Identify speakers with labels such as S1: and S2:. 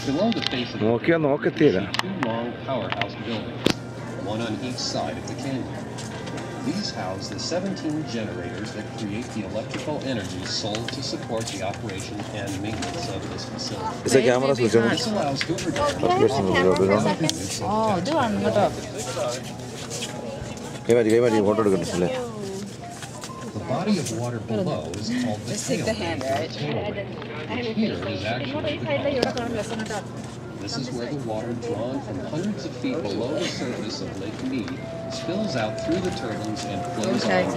S1: Below the face of the
S2: Nokia
S1: cave,
S2: നോക്കത്തില്ല.
S1: you see two long powerhouse buildings, one on each side of the canyon. These house the 17 generators that create the electrical energy sold to support the operation and maintenance of this facility.
S2: Is the camera switch on?
S1: This allows Hoover Dam
S2: First person will go down.
S3: ഇത് കാണും കേട്ടോ.
S2: കൈമാറ്റി photo എടുക്കണ്ടല്ലേ?
S1: The body of water below is called the
S3: Just take the hand, right?
S1: Here is actually This is where the water drawn from hundreds of feet below the surface of Lake Mead spills out through the turbines and flows
S3: Okay.
S1: on.